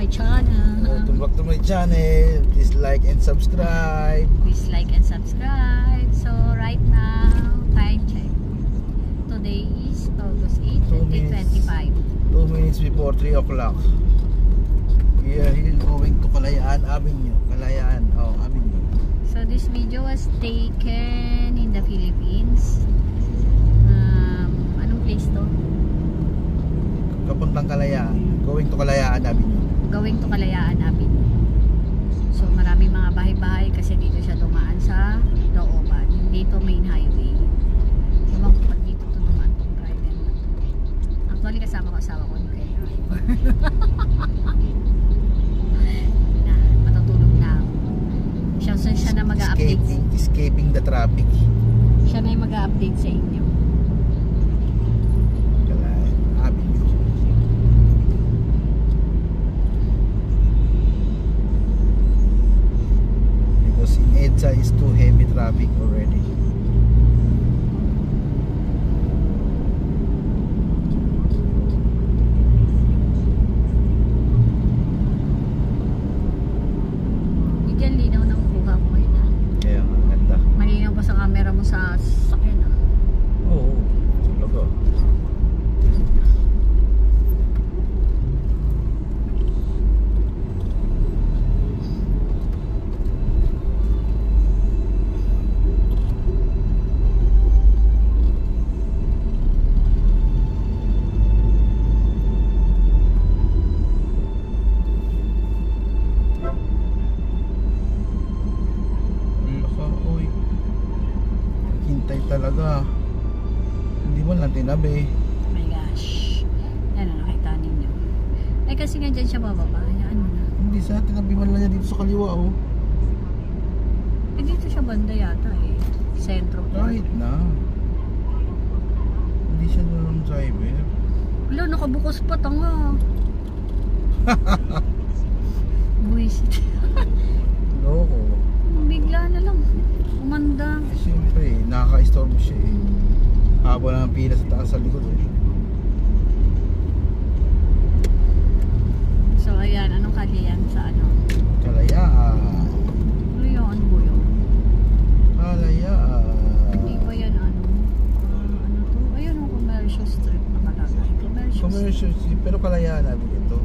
channel. Welcome back to my channel. Please like and subscribe. Please like and subscribe. So right now, time check. Today is August 8, 2025. 2 minutes before 3 o'clock. We are here going to Kalayaan Avenue. Kalayaan Avenue. So this video was taken in the Philippines. Anong place to? Kapuntang Kalayaan. Going to Kalayaan Avenue. Going to Kalayaan Avenue. So maraming mga bahay-bahay kasi dito siya dumaan sa looban. Hindi to main highway. Ewan ko pag dito to dumaan tong driver na to. Actually kasama ko asawa ko. Okay. Na, matutulog na ako. Siya na mag-a-update. Escaping the traffic. Siya na yung mag-a-update sa inyo. Kalayaan Avenue. Because in EDSA is too heavy traffic already. Diyan linaw ng kuha mo yun ah. Kaya nga, ganda. Malinaw pa sa camera mo sa sakyan ah. Oo, talaga. Uy, hintay talaga. Hindi mo lang tinabi. Oh my gosh. Yan ang nakita ninyo. Eh kasi nga dyan siya bababa. Yan mo na. Hindi sa tinabi man lang niya dito sa kaliwa oh. Eh dito siya banda yata eh. Sentro po. Kahit na. Hindi siya naman driver. Wala, nakabukas pa tanga. Buwisit. Loko. Bigla na lang. Umanda. Eh, siyempre, nakaka-istorbo siya eh. Haba lang ang pila sa taas sa likod eh. So ayan, anong kaliyan sa ano? Kalayaan. Ano yun? Ano yun? Kalayaan. Hindi pa yan ano. Ano to? Ayun ang commercial strip nakalagay. Commercial street, pero Kalayaan namin ito.